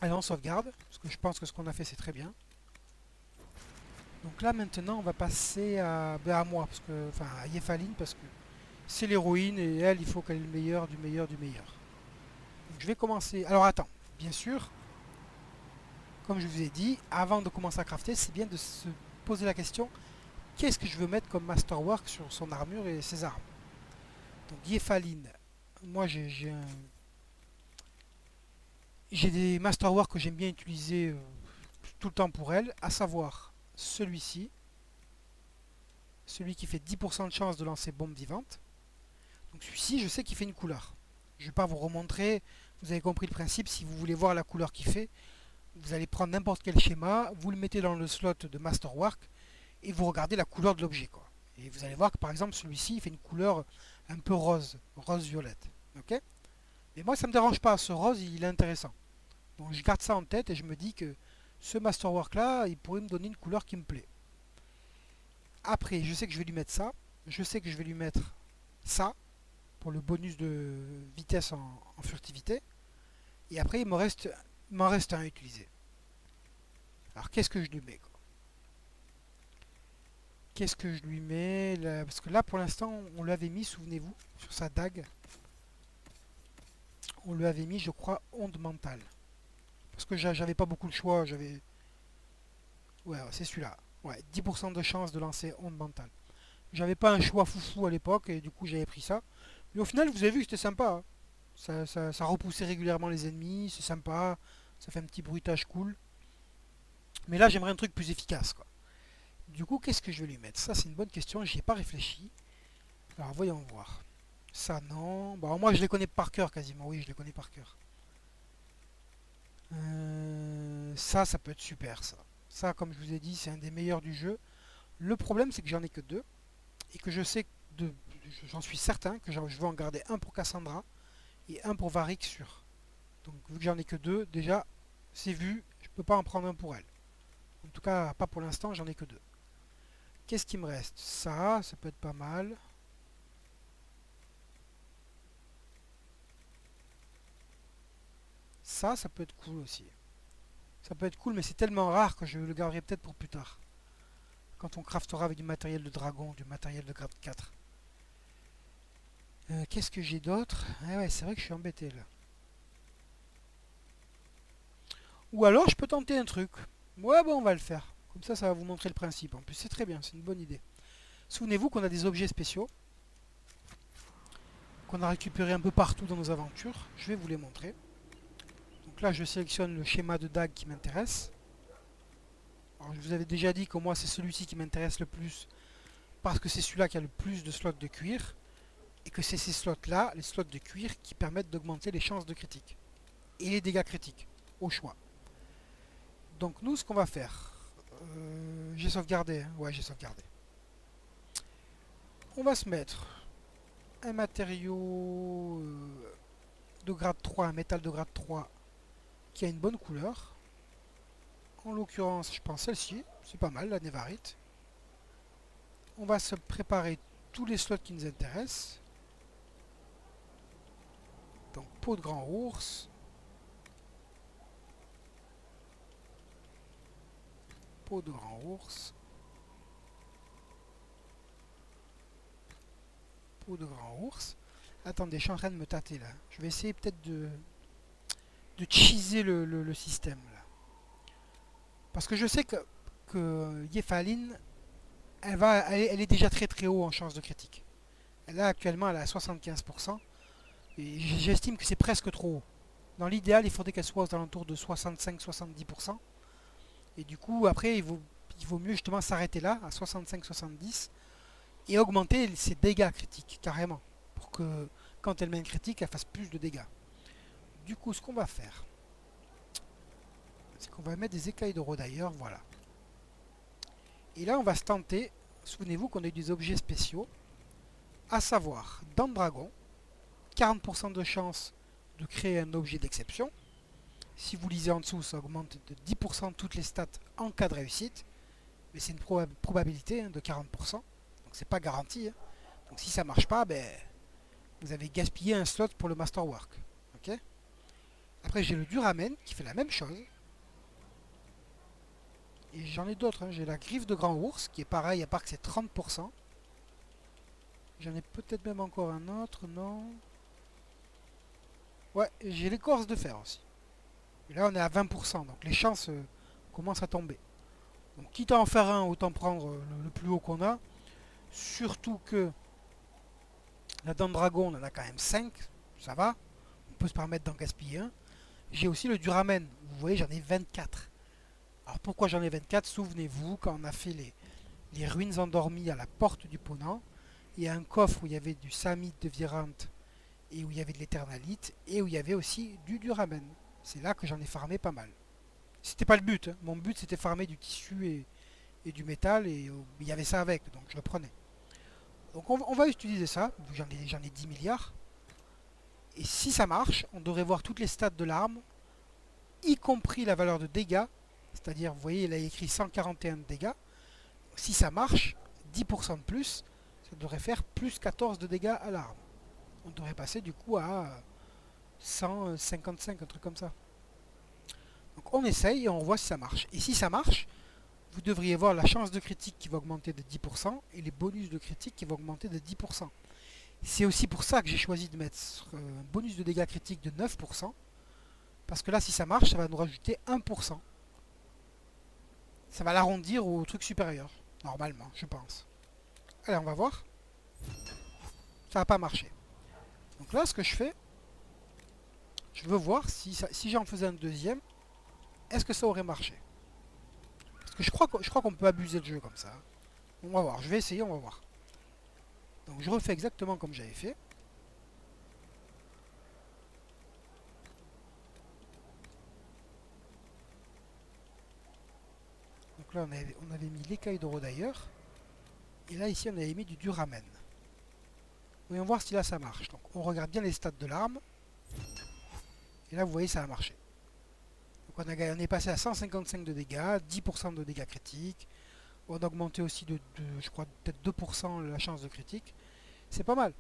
Allez, on sauvegarde, parce que je pense que ce qu'on a fait c'est très bien. Donc là maintenant on va passer à moi, parce que, enfin à Yephaline, parce que c'est l'héroïne et elle il faut qu'elle ait le meilleur du meilleur du meilleur. Donc je vais commencer. Alors attends, bien sûr, comme je vous ai dit, avant de commencer à crafter, c'est bien de se poser la question qu'est-ce que je veux mettre comme masterwork sur son armure et ses armes. Donc Yephaline, moi j'ai des masterwork que j'aime bien utiliser tout le temps pour elle, à savoir celui-ci, celui qui fait 10% de chance de lancer bombe vivante. Donc celui-ci, je sais qu'il fait une couleur. Je ne vais pas vous remontrer, vous avez compris le principe, si vous voulez voir la couleur qu'il fait, vous allez prendre n'importe quel schéma, vous le mettez dans le slot de Masterwork et vous regardez la couleur de l'objet, quoi. Et vous allez voir que par exemple celui-ci il fait une couleur un peu rose, rose-violette. Ok. Mais moi ça me dérange pas, ce rose il est intéressant. Donc je garde ça en tête et je me dis que ce Masterwork là, il pourrait me donner une couleur qui me plaît. Après, je sais que je vais lui mettre ça, je sais que je vais lui mettre ça pour le bonus de vitesse en furtivité. Et après, m'en reste un à utiliser. Alors, qu'est-ce que je lui mets, quoi? Qu'est-ce que je lui mets là? Parce que là, pour l'instant, on l'avait mis, souvenez-vous, sur sa dague. On lui avait mis, je crois, onde mentale. Parce que j'avais pas beaucoup de choix. J'avais. Ouais, c'est celui-là. Ouais, 10% de chance de lancer onde mentale. J'avais pas un choix foufou à l'époque et du coup, j'avais pris ça. Mais au final, vous avez vu que c'était sympa, hein. Ça repoussait régulièrement les ennemis, c'est sympa. Ça fait un petit bruitage cool. Mais là, j'aimerais un truc plus efficace, quoi. Du coup, qu'est-ce que je vais lui mettre? Ça, c'est une bonne question, j'y ai pas réfléchi. Alors, voyons voir. Ça, non. Bon, moi, je les connais par cœur quasiment. Oui, je les connais par cœur. Ça peut être super, ça. Ça, comme je vous ai dit, c'est un des meilleurs du jeu. Le problème, c'est que j'en ai que deux. Et que je sais, de, j'en suis certain, que je vais en garder un pour Cassandra et un pour Varric sûr. Donc, vu que j'en ai que deux, déjà, c'est vu, je peux pas en prendre un pour elle. En tout cas, pas pour l'instant, j'en ai que deux. Qu'est-ce qui me reste? Ça peut être pas mal. Ça peut être cool aussi. Ça peut être cool, mais c'est tellement rare que je le garderai peut-être pour plus tard. Quand on craftera avec du matériel de dragon, du matériel de grade 4. Qu'est-ce que j'ai d'autre? Ah ouais, c'est vrai que je suis embêté là. Ou alors je peux tenter un truc. Ouais, bon, on va le faire. Comme ça va vous montrer le principe. En plus, c'est très bien, c'est une bonne idée. Souvenez-vous qu'on a des objets spéciaux qu'on a récupérés un peu partout dans nos aventures. Je vais vous les montrer. Donc là, je sélectionne le schéma de dague qui m'intéresse. Alors, je vous avais déjà dit que moi, c'est celui-ci qui m'intéresse le plus parce que c'est celui-là qui a le plus de slots de cuir et que c'est ces slots-là, les slots de cuir, qui permettent d'augmenter les chances de critique et les dégâts critiques, au choix. Donc nous, ce qu'on va faire, j'ai sauvegardé, hein. Ouais, j'ai sauvegardé. On va se mettre un matériau de grade 3, un métal de grade 3 qui a une bonne couleur. En l'occurrence, je pense celle-ci, c'est pas mal, la névarite. On va se préparer tous les slots qui nous intéressent. Donc peau de grand ours, peau de grand ours, peau de grand ours. Attendez, je suis en train de me tâter là. Je vais essayer peut-être de cheeser le système là. Parce que je sais que Yephaline, elle est déjà très très haut en chance de critique. Là actuellement elle est à 75%. Et j'estime que c'est presque trop haut. Dans l'idéal, il faudrait qu'elle soit aux alentours de 65-70%. Et du coup, après, il vaut mieux justement s'arrêter là, à 65-70, et augmenter ses dégâts critiques, carrément. Pour que quand elle met un critique, elle fasse plus de dégâts. Du coup, ce qu'on va faire, c'est qu'on va mettre des écailles de d'ailleurs, voilà. Et là, on va se tenter, souvenez-vous qu'on a eu des objets spéciaux, à savoir, dans le dragon, 40% de chance de créer un objet d'exception. Si vous lisez en dessous, ça augmente de 10% toutes les stats en cas de réussite. Mais c'est une probabilité, hein, de 40%. Donc c'est pas garanti, hein. Donc si ça marche pas, ben, vous avez gaspillé un slot pour le masterwork. Ok. Après, j'ai le duramen qui fait la même chose. Et j'en ai d'autres, hein. J'ai la griffe de grand ours qui est pareil, à part que c'est 30%. J'en ai peut-être même encore un autre, non? Ouais, j'ai l'écorce de fer aussi. Et là, on est à 20%, donc les chances commencent à tomber. Donc, quitte à en faire un, autant prendre le plus haut qu'on a. Surtout que la dent de dragon, on en a quand même 5. Ça va. On peut se permettre d'en gaspiller un. J'ai aussi le duramen. Vous voyez, j'en ai 24. Alors pourquoi j'en ai 24? Souvenez-vous, quand on a fait les ruines endormies à la porte du Ponant, il y a un coffre où il y avait du samite de Virante et où il y avait de l'éternalite et où il y avait aussi du duramen. C'est là que j'en ai farmé pas mal. C'était pas le but, hein. Mon but c'était farmer du tissu et du métal et il y avait ça avec, donc je le prenais. Donc on va utiliser ça, j'en ai 10 milliards. Et si ça marche, on devrait voir toutes les stats de l'arme, y compris la valeur de dégâts. C'est-à-dire, vous voyez, il a écrit 141 de dégâts. Si ça marche, 10% de plus, ça devrait faire plus 14 de dégâts à l'arme. On devrait passer du coup à 155, un truc comme ça. Donc on essaye et on voit si ça marche. Et si ça marche, vous devriez voir la chance de critique qui va augmenter de 10% et les bonus de critique qui vont augmenter de 10%. C'est aussi pour ça que j'ai choisi de mettre un bonus de dégâts critiques de 9%. Parce que là, si ça marche, ça va nous rajouter 1%. Ça va l'arrondir au truc supérieur. Normalement, je pense. Allez, on va voir. Ça n'a pas marché. Donc là, ce que je fais, je veux voir si j'en faisais un deuxième, est-ce que ça aurait marché? Parce que je crois qu'on peut abuser le jeu comme ça. On va voir. Je vais essayer, on va voir. Donc je refais exactement comme j'avais fait. Donc là, on avait mis l'écaille d'oro d'ailleurs. Et là, ici, on avait mis du duramen. Voyons voir si là, ça marche. Donc on regarde bien les stats de l'arme. Et là, vous voyez, ça a marché. Donc on est passé à 155 de dégâts, 10% de dégâts critiques. On a augmenté aussi je crois, peut-être 2% la chance de critique. C'est pas mal.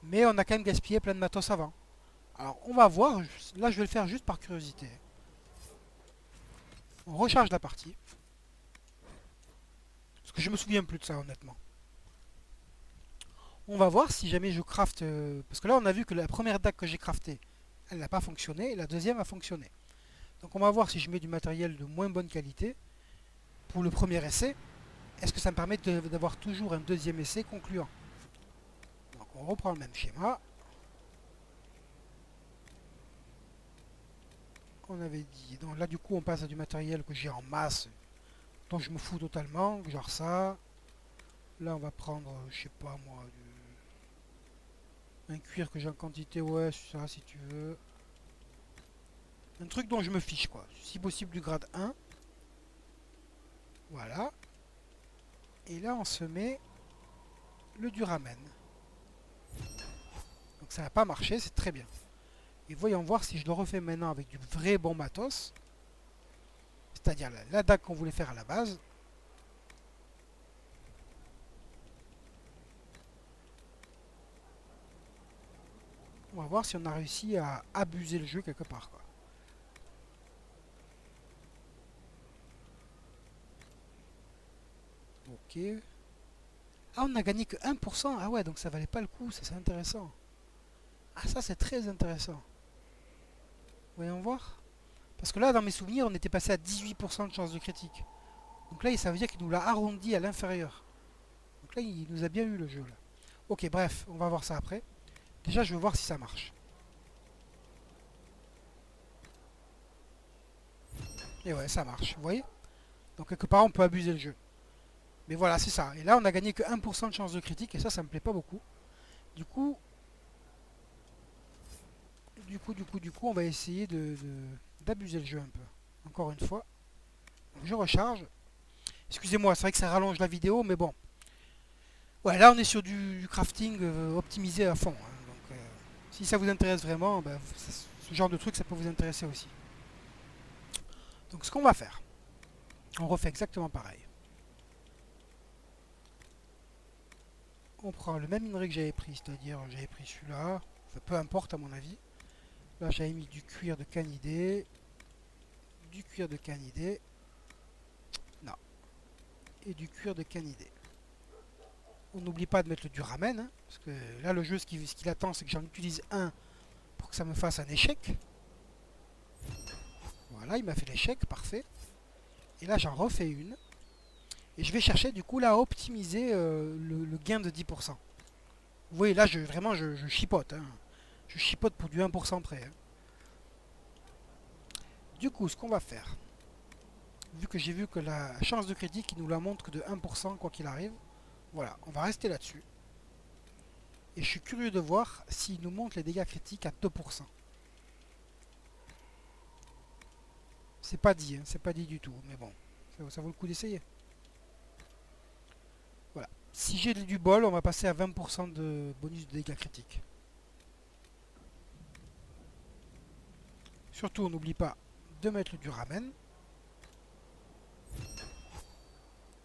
Mais on a quand même gaspillé plein de matos avant. Alors on va voir. Là, je vais le faire juste par curiosité. On recharge la partie. Parce que je me souviens plus de ça, honnêtement. On va voir si jamais je craft. Parce que là, on a vu que la première dague que j'ai craftée, elle n'a pas fonctionné. Et la deuxième a fonctionné. Donc on va voir si je mets du matériel de moins bonne qualité pour le premier essai. Est-ce que ça me permet d'avoir toujours un deuxième essai concluant? Donc on reprend le même schéma. On avait dit. Donc là du coup on passe à du matériel que j'ai en masse, dont je me fous totalement, genre ça. Là on va prendre, je sais pas moi, un cuir que j'ai en quantité, ouais, ça si tu veux. Un truc dont je me fiche quoi. Si possible du grade 1. Voilà. Et là on se met le duramen. Donc ça n'a pas marché, c'est très bien. Et voyons voir si je le refais maintenant avec du vrai bon matos. C'est-à-dire la dague qu'on voulait faire à la base. On va voir si on a réussi à abuser le jeu quelque part, quoi. Ok. Ah, on a gagné que 1%. Ah ouais, donc ça valait pas le coup, ça c'est intéressant. Ah, ça c'est très intéressant. Voyons voir. Parce que là, dans mes souvenirs, on était passé à 18% de chance de critique. Donc là, ça veut dire qu'il nous l'a arrondi à l'inférieur. Donc là, il nous a bien eu le jeu, là. Ok, bref, on va voir ça après. Déjà, je veux voir si ça marche. Et ouais, ça marche, vous voyez. Donc quelque part, on peut abuser le jeu. Mais voilà, c'est ça. Et là, on a gagné que 1% de chance de critique, et ça me plaît pas beaucoup. Du coup, on va essayer d'abuser le jeu un peu. Encore une fois. Donc, je recharge. Excusez-moi, c'est vrai que ça rallonge la vidéo, mais bon. Ouais, là, on est sur du crafting optimisé à fond, hein. Donc, si ça vous intéresse vraiment, ben, ce genre de truc, ça peut vous intéresser aussi. Donc, ce qu'on va faire, on refait exactement pareil. On prend le même minerai que j'avais pris, c'est-à-dire j'avais pris celui-là. Enfin, peu importe à mon avis. Là, j'avais mis du cuir de canidé. Du cuir de canidé. Non. Et du cuir de canidé. On n'oublie pas de mettre le duramen, hein, parce que là, le jeu, ce qu'il attend, c'est que j'en utilise un pour que ça me fasse un échec. Voilà, il m'a fait l'échec, parfait. Et là, j'en refais une. Et je vais chercher, du coup, là, à optimiser le gain de 10%. Vous voyez, là, vraiment, je chipote. Hein. Je chipote pour du 1% près. Hein. Du coup, ce qu'on va faire, vu que j'ai vu que la chance de critique, il nous la montre que de 1%, quoi qu'il arrive, voilà, on va rester là-dessus. Et je suis curieux de voir s'il nous montre les dégâts critiques à 2%. C'est pas dit, hein, c'est pas dit du tout, mais bon, ça vaut le coup d'essayer. Voilà. Si j'ai du bol, on va passer à 20% de bonus de dégâts critiques. Surtout, on n'oublie pas de mettre le duramen.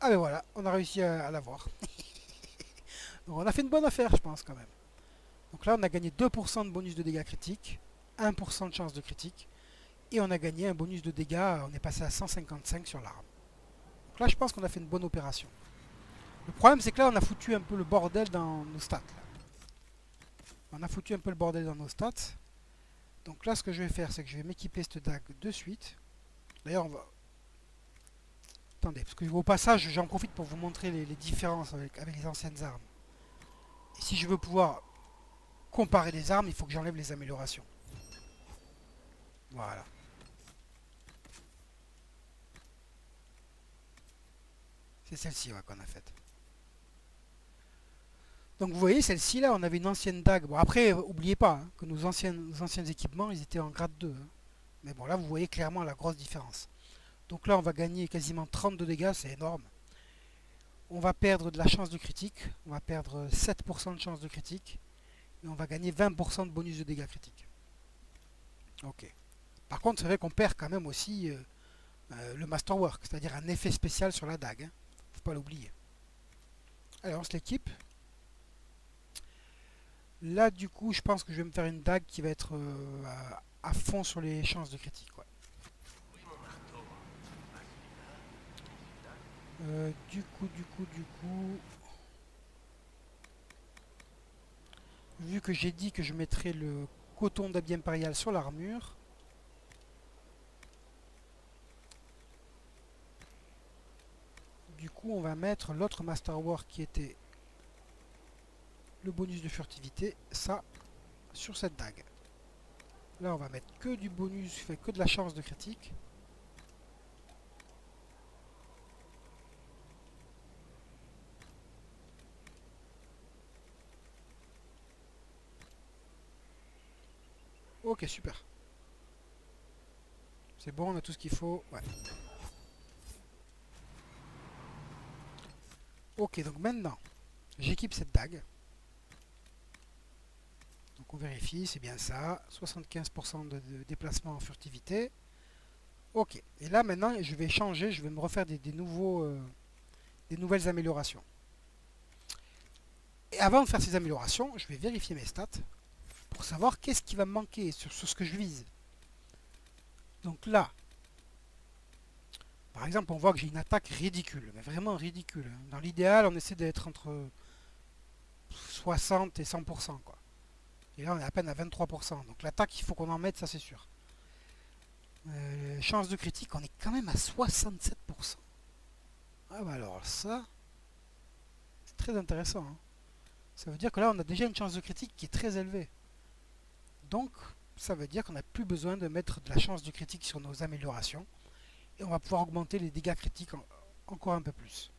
Ah ben voilà, on a réussi à l'avoir. Donc on a fait une bonne affaire, je pense, quand même. Donc là, on a gagné 2% de bonus de dégâts critiques, 1% de chance de critique, et on a gagné un bonus de dégâts, on est passé à 155 sur l'arme. Donc là, je pense qu'on a fait une bonne opération. Le problème, c'est que là, on a foutu un peu le bordel dans nos stats. Là. On a foutu un peu le bordel dans nos stats. Donc là, ce que je vais faire, c'est que je vais m'équiper cette dague de suite. D'ailleurs, on va... Attendez, parce que au passage, j'en profite pour vous montrer les différences avec les anciennes armes. Et si je veux pouvoir comparer les armes, il faut que j'enlève les améliorations. Voilà. C'est celle-ci ouais, qu'on a faite. Donc vous voyez, celle-ci là, on avait une ancienne dague. Bon après, oubliez pas hein, que nos anciens équipements, ils étaient en grade 2. Hein. Mais bon, là, vous voyez clairement la grosse différence. Donc là, on va gagner quasiment 30 de dégâts, c'est énorme. On va perdre de la chance de critique. On va perdre 7% de chance de critique. Et on va gagner 20% de bonus de dégâts critiques. Ok. Par contre, c'est vrai qu'on perd quand même aussi le Masterwork, c'est-à-dire un effet spécial sur la dague. Hein. Faut pas l'oublier. Allez, on se l'équipe. Là, du coup, je pense que je vais me faire une dague qui va être à fond sur les chances de critique. Ouais. Du coup, vu que j'ai dit que je mettrais le coton d'habit impérial sur l'armure, du coup, on va mettre l'autre Masterwork qui était le bonus de furtivité, ça, sur cette dague. Là, on va mettre que du bonus, fait que de la chance de critique. Ok, super. C'est bon, on a tout ce qu'il faut. Ouais. Ok, donc maintenant, j'équipe cette dague. Donc on vérifie, c'est bien ça. 75% de déplacement en furtivité. Ok. Et là maintenant, je vais changer, je vais me refaire des nouvelles améliorations. Et avant de faire ces améliorations, je vais vérifier mes stats pour savoir qu'est-ce qui va me manquer sur ce que je vise. Donc là, par exemple, on voit que j'ai une attaque ridicule, mais vraiment ridicule. Hein. Dans l'idéal, on essaie d'être entre 60 et 100%. Quoi. Et là, on est à peine à 23%. Donc l'attaque, il faut qu'on en mette, ça c'est sûr. Chance de critique, on est quand même à 67%. Ah bah alors ça, c'est très intéressant. Hein. Ça veut dire que là, on a déjà une chance de critique qui est très élevée. Donc, ça veut dire qu'on n'a plus besoin de mettre de la chance de critique sur nos améliorations. Et on va pouvoir augmenter les dégâts critiques encore un peu plus.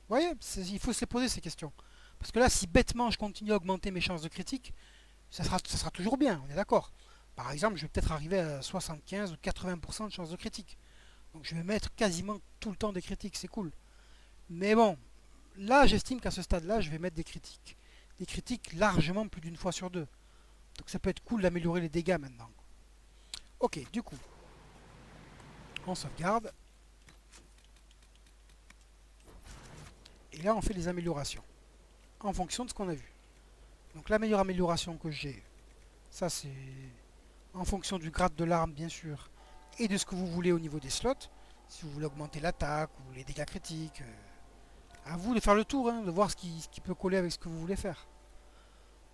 Vous voyez, il faut se poser ces questions. Parce que là, si bêtement je continue à augmenter mes chances de critique, ça sera toujours bien, on est d'accord. Par exemple, je vais peut-être arriver à 75 ou 80% de chances de critique. Donc je vais mettre quasiment tout le temps des critiques, c'est cool. Mais bon, là j'estime qu'à ce stade-là, je vais mettre des critiques. Des critiques largement plus d'une fois sur deux. Donc ça peut être cool d'améliorer les dégâts maintenant. Ok, du coup, on sauvegarde. Et là, on fait les améliorations. En fonction de ce qu'on a vu. Donc la meilleure amélioration que j'ai, ça c'est en fonction du grade de l'arme bien sûr, et de ce que vous voulez au niveau des slots. Si vous voulez augmenter l'attaque ou les dégâts critiques, à vous de faire le tour, hein, de voir ce qui peut coller avec ce que vous voulez faire.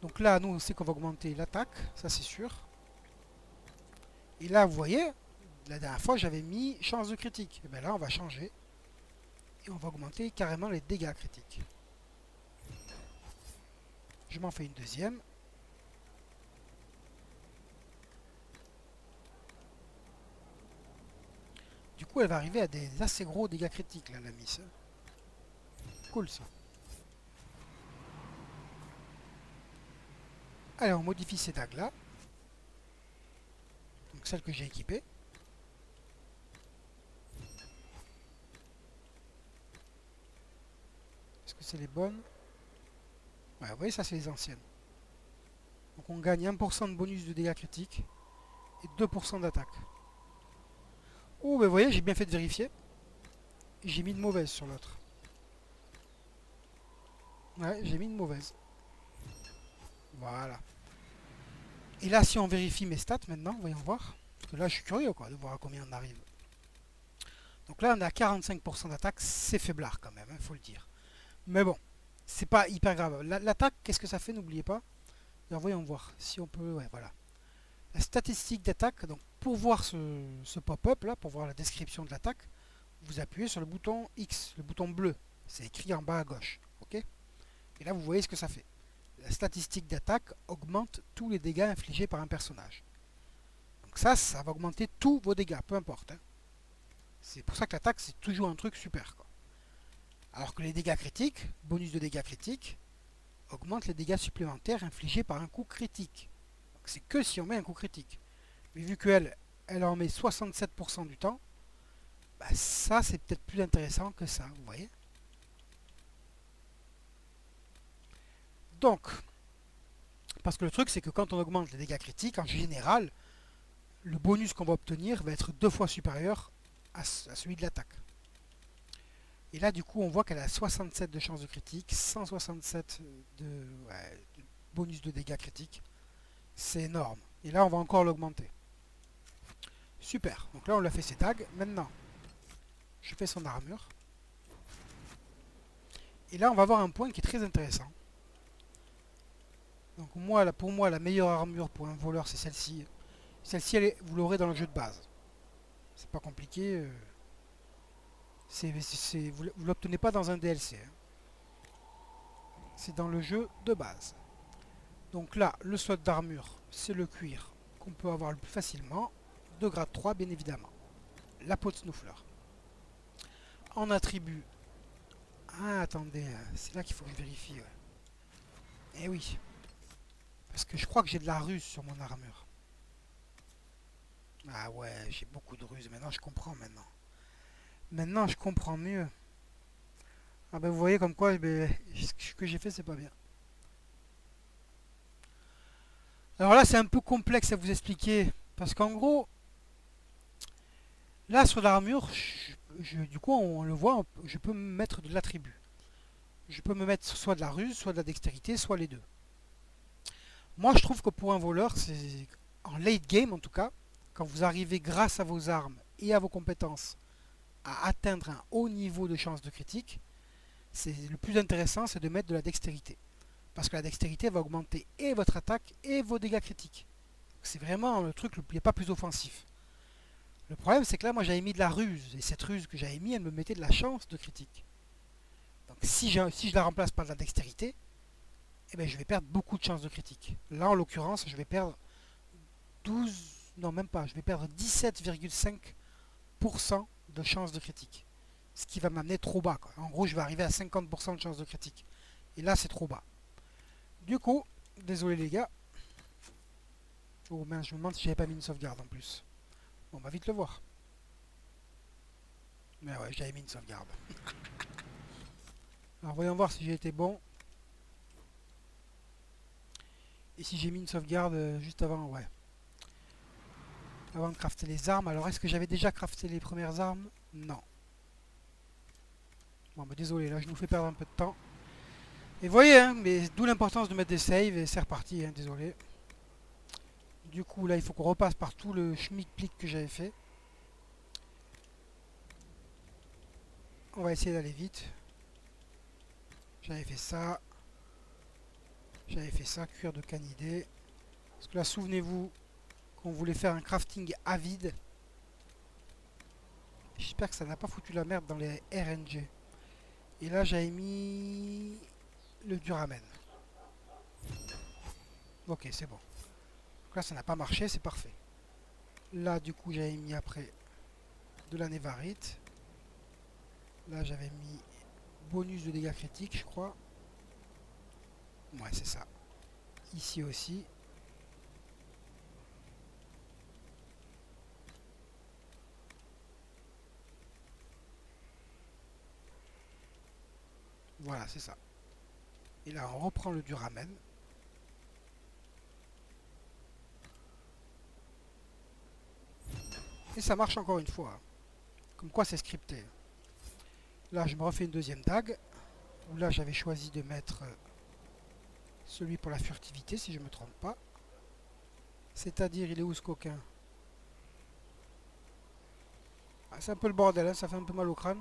Donc là, nous on sait qu'on va augmenter l'attaque, ça c'est sûr. Et là, vous voyez, la dernière fois j'avais mis chance de critique. Et bien là, on va changer. Et on va augmenter carrément les dégâts critiques. Je m'en fais une deuxième. Du coup, elle va arriver à des assez gros dégâts critiques, là, la miss. Cool, ça. Allez, on modifie ces dagues-là. Donc, celles que j'ai équipées. Est-ce que c'est les bonnes? Ouais, vous voyez, ça, c'est les anciennes. Donc, on gagne 1% de bonus de dégâts critiques et 2% d'attaque. Oh, ben, vous voyez, j'ai bien fait de vérifier. J'ai mis une mauvaise sur l'autre. Ouais, j'ai mis une mauvaise. Voilà. Et là, si on vérifie mes stats maintenant, voyons voir. Parce que là, je suis curieux quoi, de voir à combien on arrive. Donc là, on est à 45% d'attaque. C'est faiblard quand même, il faut le dire. Mais bon, c'est pas hyper grave. L'attaque, qu'est-ce que ça fait? N'oubliez pas. Alors, voyons voir. Si on peut... Ouais, voilà. La statistique d'attaque. Donc, pour voir ce pop-up là, pour voir la description de l'attaque, vous appuyez sur le bouton X, le bouton bleu. C'est écrit en bas à gauche. Ok? Et là, vous voyez ce que ça fait. La statistique d'attaque augmente tous les dégâts infligés par un personnage. Donc ça va augmenter tous vos dégâts, peu importe. Hein. C'est pour ça que l'attaque, c'est toujours un truc super. Quoi. Alors que les dégâts critiques, bonus de dégâts critiques, augmentent les dégâts supplémentaires infligés par un coup critique. C'est que si on met un coup critique. Mais vu qu'elle, elle en met 67% du temps, bah ça c'est peut-être plus intéressant que ça, vous voyez. Donc, parce que le truc c'est que quand on augmente les dégâts critiques, en général, le bonus qu'on va obtenir va être 2 fois supérieur à celui de l'attaque. Et là, du coup, on voit qu'elle a 67 de chance de critique, 167 de bonus de dégâts critiques. C'est énorme. Et là, on va encore l'augmenter. Super. Donc là, on lui a fait ses tags. Maintenant, je fais son armure. Et là, on va avoir un point qui est très intéressant. Donc moi, pour moi, la meilleure armure pour un voleur, c'est celle-ci. Celle-ci, vous l'aurez dans le jeu de base. C'est pas compliqué. Vous ne l'obtenez pas dans un DLC. Hein. C'est dans le jeu de base. Donc là, le slot d'armure, c'est le cuir qu'on peut avoir le plus facilement. De grade 3, bien évidemment. La peau de snoufleur. En attribut... Ah, attendez, c'est là qu'il faut que je vérifie. Ouais. Eh oui. Parce que je crois que j'ai de la ruse sur mon armure. Ah ouais, j'ai beaucoup de ruse. Maintenant, je comprends maintenant. Maintenant, je comprends mieux. Ah ben, vous voyez comme quoi, ben, ce que j'ai fait, c'est pas bien. Alors là, c'est un peu complexe à vous expliquer. Parce qu'en gros, là, sur l'armure, du coup, on le voit, je peux me mettre de l'attribut. Je peux me mettre soit de la ruse, soit de la dextérité, soit les deux. Moi, je trouve que pour un voleur, c'est en late game en tout cas, quand vous arrivez grâce à vos armes et à vos compétences à atteindre un haut niveau de chance de critique, c'est le plus intéressant, c'est de mettre de la dextérité. Parce que la dextérité va augmenter et votre attaque et vos dégâts critiques. C'est vraiment le truc qui n'est pas plus offensif. Le problème, c'est que là, moi, j'avais mis de la ruse. Et cette ruse que j'avais mis, elle me mettait de la chance de critique. Donc, si je la remplace par de la dextérité, eh ben, je vais perdre beaucoup de chances de critique. Là, en l'occurrence, je vais perdre 12... Non, même pas. Je vais perdre 17,5% de chances de critique. Ce qui va m'amener trop bas. Quoi. En gros, je vais arriver à 50% de chances de critique. Et là, c'est trop bas. Du coup, désolé les gars. Oh mince, je me demande si j'avais pas mis une sauvegarde en plus. Bon, on va vite le voir. Mais ouais, j'avais mis une sauvegarde. Alors voyons voir si j'ai été bon. Et si j'ai mis une sauvegarde juste avant, ouais. Avant de crafter les armes. Alors est-ce que j'avais déjà crafté les premières armes? Non. Bon bah désolé, là je nous fais perdre un peu de temps. Et vous voyez, hein, mais d'où l'importance de mettre des saves et c'est reparti, hein, désolé. Du coup, là, il faut qu'on repasse par tout le schmick-plick que j'avais fait. On va essayer d'aller vite. J'avais fait ça. J'avais fait ça, cuir de canidé. Parce que là, souvenez-vous qu'on voulait faire un crafting à vide. J'espère que ça n'a pas foutu la merde dans les RNG. Et là, j'avais mis le duramen. Ok, c'est bon. Donc là, ça n'a pas marché, c'est parfait. Là, du coup, j'avais mis après de la névarite. Là, j'avais mis bonus de dégâts critiques, je crois. Ouais, c'est ça. Ici aussi. Voilà, c'est ça. Et là, on reprend le duramen. Et ça marche encore une fois. Comme quoi, c'est scripté. Là, je me refais une deuxième dague. Où là, j'avais choisi de mettre celui pour la furtivité, si je ne me trompe pas. C'est-à-dire, il est où ce coquin? Ah, c'est un peu le bordel, hein, ça fait un peu mal au crâne.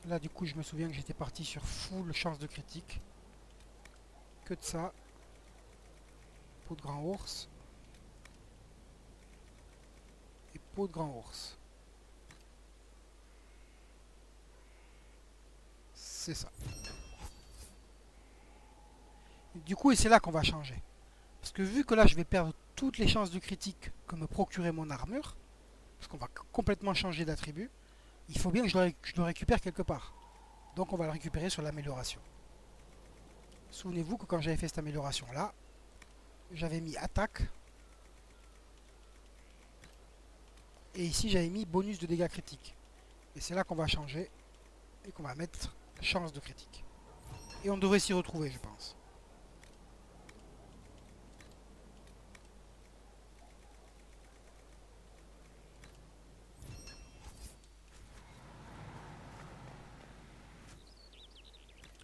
Là, du coup, je me souviens que j'étais parti sur full chance de critique. Que de ça. Peau de grand ours. Et peau de grand ours. C'est ça. Et du coup, et c'est là qu'on va changer. Parce que vu que là, je vais perdre toutes les chances de critique que me procurait mon armure, parce qu'on va complètement changer d'attribut, il faut bien que je le récupère quelque part. Donc on va le récupérer sur l'amélioration. Souvenez-vous que quand j'avais fait cette amélioration là, j'avais mis attaque. Et ici j'avais mis bonus de dégâts critiques. Et c'est là qu'on va changer et qu'on va mettre chance de critique. Et on devrait s'y retrouver, je pense.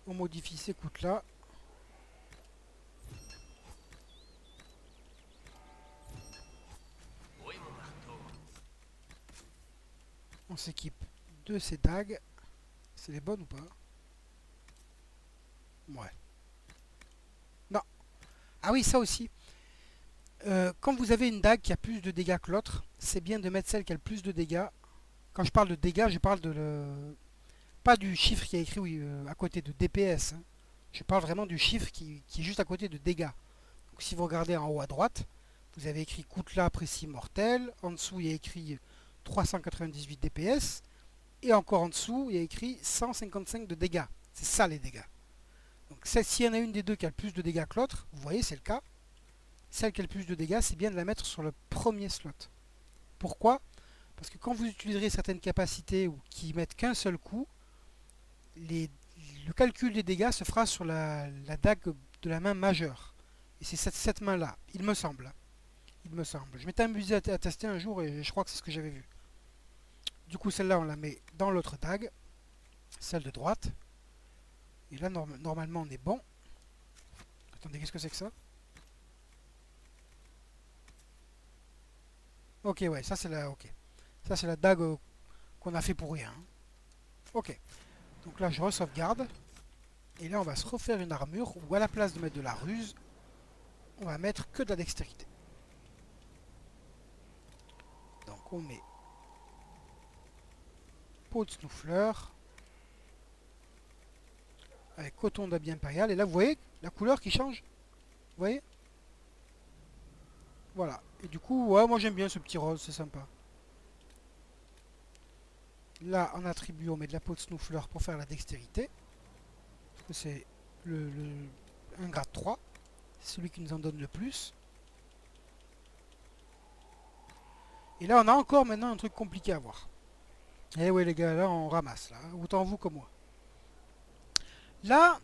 On modifie ces coups là. On s'équipe de ces dagues. C'est les bonnes ou pas? Ouais. Non. Ah oui, ça aussi. Quand vous avez une dague qui a plus de dégâts que l'autre, c'est bien de mettre celle qui a le plus de dégâts. Quand je parle de dégâts, je parle de pas du chiffre qui est écrit oui, à côté de DPS. Hein. Je parle vraiment du chiffre qui est juste à côté de dégâts. Donc, si vous regardez en haut à droite, vous avez écrit Koutla précis mortel. En dessous, il y a écrit 398 DPS. Et encore en dessous, il y a écrit 155 de dégâts. C'est ça les dégâts. Donc s'il y en a une des deux qui a le plus de dégâts que l'autre, vous voyez, c'est le cas. Celle qui a le plus de dégâts, c'est bien de la mettre sur le premier slot. Pourquoi? Parce que quand vous utiliserez certaines capacités ou qui mettent qu'un seul coup, le calcul des dégâts se fera sur la dague de la main majeure. Et c'est cette main-là, il me semble. Il me semble. Je m'étais amusé à tester un jour et je crois que c'est ce que j'avais vu. Du coup, celle-là, on la met dans l'autre dague, celle de droite. Et là, normalement, on est bon. Attendez, qu'est-ce que c'est que ça? Ok, ouais, ça c'est la, ok. Ça c'est la dague qu'on a fait pour rien. Ok. Donc là, je re-sauvegarde. Et là, on va se refaire une armure où à la place de mettre de la ruse, on va mettre que de la dextérité. Donc on met peau de snoufleur avec coton d'habit impérial. Et là, vous voyez la couleur qui change. Vous voyez? Voilà. Et du coup, ouais, moi j'aime bien ce petit rose, c'est sympa. Là, en attribut, on met de la peau de snoufleur pour faire la dextérité. C'est un grade 3. C'est celui qui nous en donne le plus. Et là, on a encore maintenant un truc compliqué à voir. Eh ouais les gars, là on ramasse, là. Autant vous que moi. Là,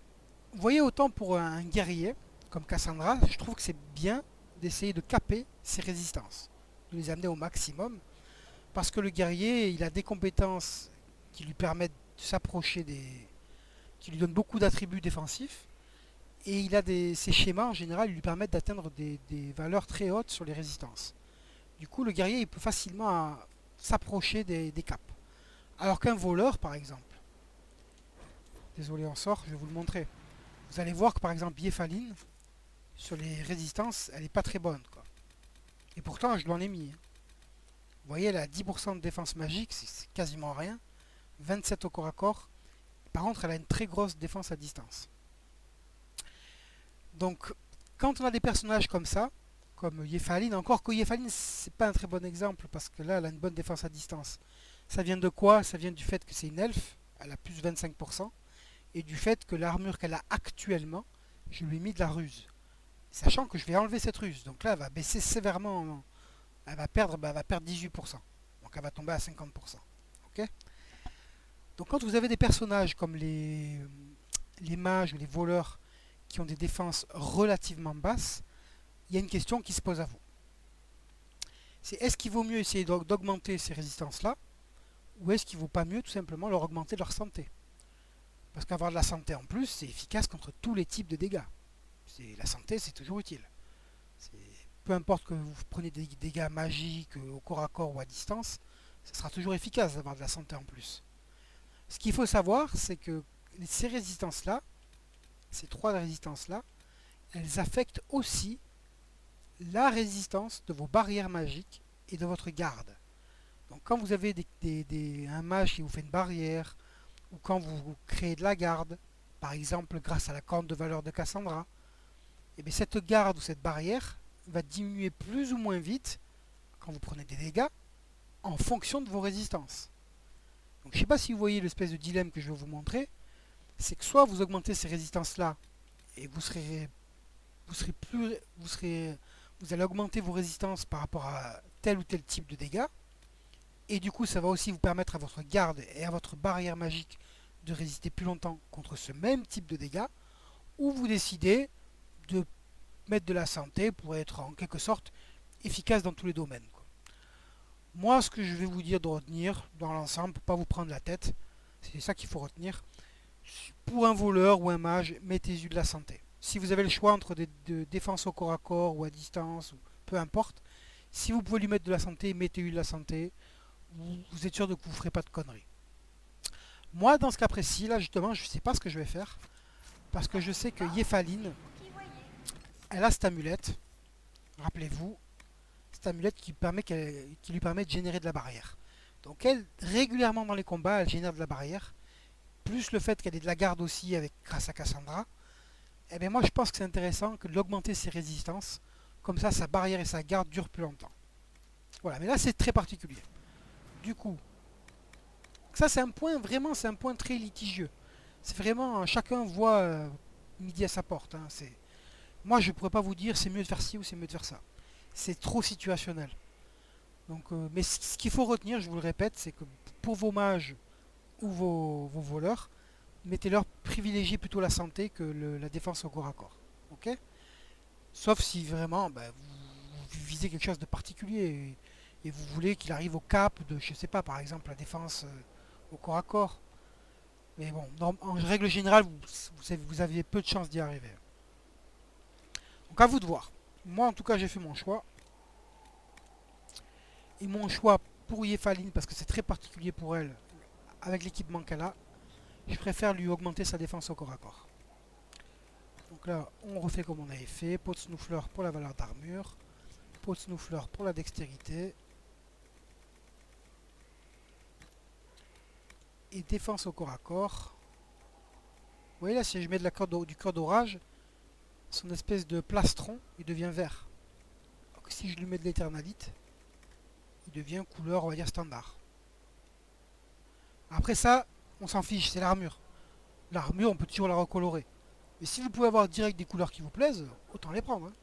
vous voyez, autant pour un guerrier, comme Cassandra, je trouve que c'est bien d'essayer de caper ses résistances. De les amener au maximum. Parce que le guerrier, il a des compétences qui lui permettent de s'approcher des... qui lui donnent beaucoup d'attributs défensifs. Et ces schémas, en général, ils lui permettent d'atteindre des valeurs très hautes sur les résistances. Du coup, le guerrier, il peut facilement s'approcher des caps. Alors qu'un voleur, par exemple, désolé, on sort, je vais vous le montrer. Vous allez voir que, par exemple, Yeffaline, sur les résistances, elle n'est pas très bonne, quoi. Et pourtant, je lui en ai mis. Vous voyez, elle a 10% de défense magique, c'est quasiment rien. 27 au corps à corps. Par contre, elle a une très grosse défense à distance. Donc, quand on a des personnages comme ça, comme Yeffaline, encore que Yeffaline, c'est pas un très bon exemple, parce que là, elle a une bonne défense à distance. Ça vient de quoi? Ça vient du fait que c'est une elfe, elle a plus 25%, et du fait que l'armure qu'elle a actuellement, je lui ai mis de la ruse. Sachant que je vais enlever cette ruse. Donc là, elle va baisser sévèrement. Elle va perdre 18%. Donc elle va tomber à 50%. Ok. Donc quand vous avez des personnages comme les mages ou les voleurs qui ont des défenses relativement basses, il y a une question qui se pose à vous. C'est est-ce qu'il vaut mieux essayer d'augmenter ces résistances-là, ou est-ce qu'il ne vaut pas mieux tout simplement leur augmenter leur santé? Parce qu'avoir de la santé en plus, c'est efficace contre tous les types de dégâts. La santé, c'est toujours utile. Peu importe que vous preniez des dégâts magiques au corps à corps ou à distance, ce sera toujours efficace d'avoir de la santé en plus. Ce qu'il faut savoir, c'est que ces résistances-là, ces trois résistances-là, elles affectent aussi la résistance de vos barrières magiques et de votre garde. Donc quand vous avez un mage qui vous fait une barrière, ou quand vous créez de la garde, par exemple grâce à la corne de valeur de Cassandra, et bien cette garde ou cette barrière va diminuer plus ou moins vite quand vous prenez des dégâts en fonction de vos résistances. Donc je ne sais pas si vous voyez l'espèce de dilemme que je vais vous montrer, c'est que soit vous augmentez ces résistances-là et vous allez augmenter vos résistances par rapport à tel ou tel type de dégâts, et du coup ça va aussi vous permettre à votre garde et à votre barrière magique de résister plus longtemps contre ce même type de dégâts, ou vous décidez de mettre de la santé pour être en quelque sorte efficace dans tous les domaines. Moi, ce que je vais vous dire de retenir dans l'ensemble, pour ne pas vous prendre la tête, c'est ça qu'il faut retenir. Pour un voleur ou un mage, mettez-y de la santé. Si vous avez le choix entre de défense au corps à corps ou à distance, ou peu importe, si vous pouvez lui mettre de la santé, mettez-lui de la santé. Vous êtes sûr de que vous ne ferez pas de conneries. Moi, dans ce cas précis, là justement, je ne sais pas ce que je vais faire. Parce que je sais que Yeffaline, elle a cette amulette. Rappelez-vous, cette amulette qui lui permet de générer de la barrière. Donc elle, régulièrement dans les combats, elle génère de la barrière. Plus le fait qu'elle ait de la garde aussi grâce à Cassandra. Et bien moi je pense que c'est intéressant que d'augmenter ses résistances. Comme ça, sa barrière et sa garde durent plus longtemps. Voilà, mais là c'est très particulier. Du coup, ça c'est un point, vraiment c'est un point très litigieux. C'est vraiment, chacun voit midi à sa porte. Hein. Moi je ne pourrais pas vous dire c'est mieux de faire ci ou c'est mieux de faire ça. C'est trop situationnel. Donc, mais ce qu'il faut retenir, je vous le répète, c'est que pour vos mages ou vos voleurs, mettez-leur privilégier plutôt la santé que la défense au corps à corps. Ok. Sauf si vraiment vous visez quelque chose de particulier et vous voulez qu'il arrive au cap de, je sais pas, par exemple la défense au corps à corps. Mais bon, en règle générale, vous aviez peu de chances d'y arriver. Donc à vous de voir. Moi en tout cas j'ai fait mon choix. Et mon choix pour Yeffaline, parce que c'est très particulier pour elle, avec l'équipement qu'elle a, je préfère lui augmenter sa défense au corps à corps. Donc là, on refait comme on avait fait. Pot de snoufleur pour la valeur d'armure. Pot de snoufleur pour la dextérité. Et défense au corps à corps. Vous voyez là, si je mets du cœur d'orage, son espèce de plastron, il devient vert. Donc si je lui mets de l'éternalite, il devient couleur, on va dire, standard. Après ça, on s'en fiche, c'est l'armure. L'armure, on peut toujours la recolorer. Mais si vous pouvez avoir direct des couleurs qui vous plaisent, autant les prendre. Hein.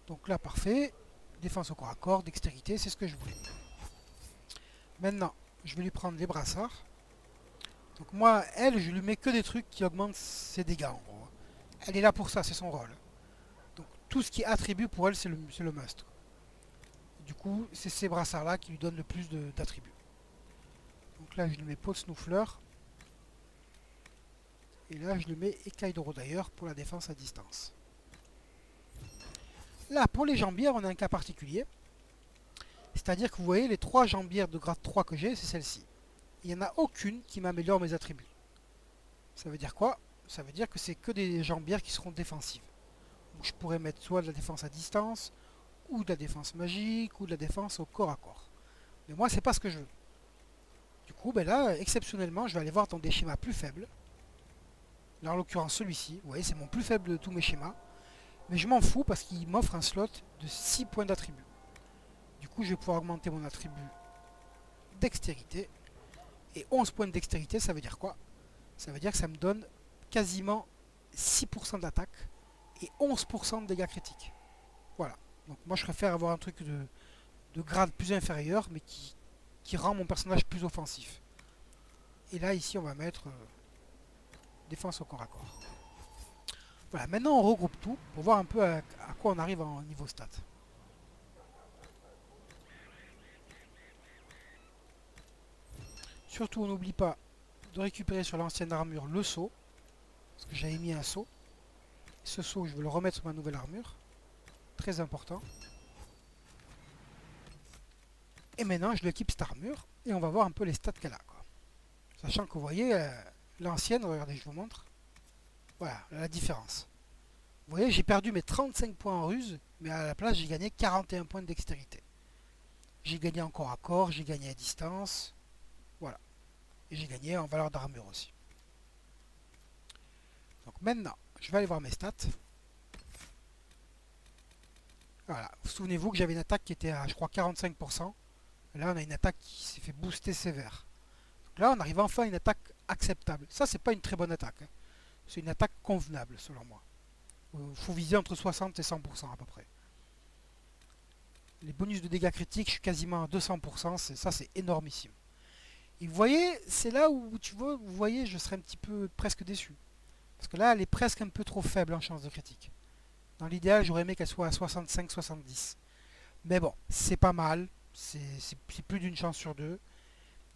Donc là, parfait. Défense au corps à corps, dextérité, c'est ce que je voulais. Maintenant, je vais lui prendre les brassards. Donc moi, elle, je lui mets que des trucs qui augmentent ses dégâts en gros. Elle est là pour ça, c'est son rôle. Donc tout ce qui est attribut pour elle, c'est le must. Du coup, c'est ces brassards-là qui lui donnent le plus d'attributs. Donc là, je lui mets Paul Snoufleur. Et là, je le mets écaille de d'ailleurs pour la défense à distance. Là, pour les jambières, on a un cas particulier. C'est-à-dire que vous voyez, les 3 jambières de grade 3 que j'ai, c'est celle-ci. Il n'y en a aucune qui m'améliore mes attributs. Ça veut dire quoi? Ça veut dire que c'est que des jambières qui seront défensives. Donc je pourrais mettre soit de la défense à distance, ou de la défense magique, ou de la défense au corps à corps. Mais moi, c'est pas ce que je veux. Du coup, ben là, exceptionnellement, je vais aller voir dans des schémas plus faibles. Là, en l'occurrence, celui-ci. Vous voyez, c'est mon plus faible de tous mes schémas. Mais je m'en fous parce qu'il m'offre un slot de 6 points d'attribut. Du coup, je vais pouvoir augmenter mon attribut dextérité. Et 11 points de dextérité, ça veut dire quoi? Ça veut dire que ça me donne quasiment 6% d'attaque et 11% de dégâts critiques. Voilà. Donc moi, je préfère avoir un truc de grade plus inférieur, mais qui rend mon personnage plus offensif. Et là, ici, on va mettre défense au corps à corps. Voilà, maintenant on regroupe tout pour voir un peu à quoi on arrive en niveau stats. Surtout, on n'oublie pas de récupérer sur l'ancienne armure le saut, parce que j'avais mis un saut. Ce saut, je vais le remettre sur ma nouvelle armure. Très important. Et maintenant, je l'équipe cette armure, et on va voir un peu les stats qu'elle a, quoi. Sachant que vous voyez, l'ancienne, regardez, je vous montre. Voilà, la différence. Vous voyez, j'ai perdu mes 35 points en ruse, mais à la place, j'ai gagné 41 points de dextérité. J'ai gagné en corps à corps, j'ai gagné à distance. Voilà. Et j'ai gagné en valeur d'armure aussi. Donc maintenant, je vais aller voir mes stats. Voilà. Souvenez-vous que j'avais une attaque qui était à, je crois, 45%. Et là, on a une attaque qui s'est fait booster sévère. Donc là, on arrive enfin à une attaque acceptable. Ça, c'est pas une très bonne attaque, hein. C'est une attaque convenable, selon moi. Il faut viser entre 60 et 100% à peu près. Les bonus de dégâts critiques, je suis quasiment à 200%. Ça, c'est énormissime. Et vous voyez, c'est là où tu vois, vous voyez, je serais un petit peu presque déçu. Parce que là, elle est presque un peu trop faible en chance de critique. Dans l'idéal, j'aurais aimé qu'elle soit à 65-70. Mais bon, c'est pas mal. C'est plus d'une chance sur deux.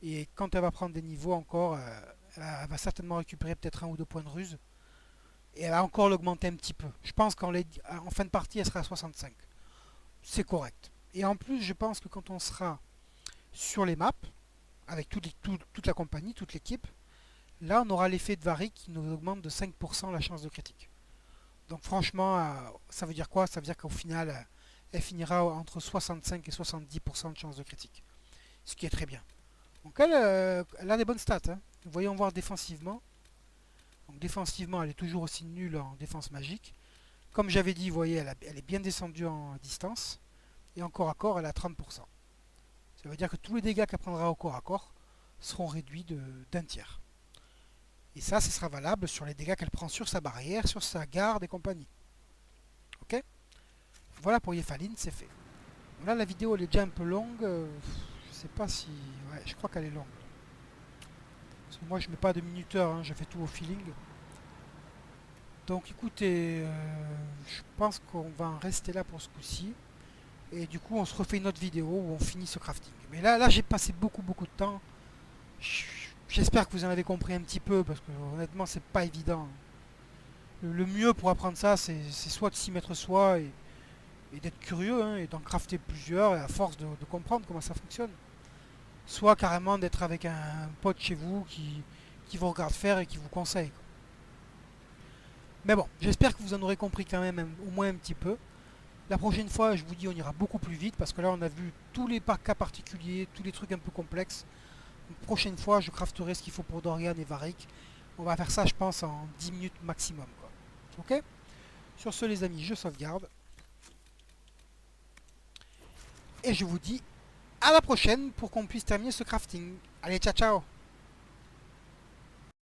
Et quand elle va prendre des niveaux encore, elle va certainement récupérer peut-être 1 ou 2 points de ruse. Et elle va encore l'augmenter un petit peu. Je pense qu'en fin de partie, elle sera à 65. C'est correct. Et en plus, je pense que quand on sera sur les maps, avec toute la compagnie, toute l'équipe, là on aura l'effet de Vari qui nous augmente de 5% la chance de critique. Donc franchement, ça veut dire quoi? Ça veut dire qu'au final, elle finira entre 65 et 70% de chance de critique. Ce qui est très bien. Donc elle a des bonnes stats, hein. Voyons voir défensivement. Donc défensivement, elle est toujours aussi nulle en défense magique. Comme j'avais dit, vous voyez, elle est bien descendue en distance. Et en corps à corps, elle a 30%. Ça veut dire que tous les dégâts qu'elle prendra au corps à corps seront réduits d'un tiers. Et ça, ce sera valable sur les dégâts qu'elle prend sur sa barrière, sur sa garde et compagnie. Ok? Voilà pour Yephaline, c'est fait. Là, la vidéo elle est déjà un peu longue. Je sais pas si... Ouais, je crois qu'elle est longue. Parce que moi, je mets pas de minuteur, hein, je fais tout au feeling. Donc écoutez, je pense qu'on va en rester là pour ce coup-ci. Et du coup, on se refait une autre vidéo où on finit ce crafting. Mais là j'ai passé beaucoup de temps. J'espère que vous en avez compris un petit peu, parce que honnêtement, c'est pas évident. Le mieux pour apprendre ça, c'est soit de s'y mettre soi et d'être curieux, hein, et d'en crafter plusieurs, et à force de comprendre comment ça fonctionne. Soit carrément d'être avec un pote chez vous qui vous regarde faire et qui vous conseille, quoi. Mais bon, j'espère que vous en aurez compris quand même au moins un petit peu. La prochaine fois, je vous dis, on ira beaucoup plus vite, parce que là, on a vu tous les cas particuliers, tous les trucs un peu complexes. Donc, prochaine fois, je crafterai ce qu'il faut pour Dorian et Varric. On va faire ça, je pense, en 10 minutes maximum, quoi. Ok? Sur ce, les amis, je sauvegarde. Et je vous dis à la prochaine pour qu'on puisse terminer ce crafting. Allez, ciao ciao!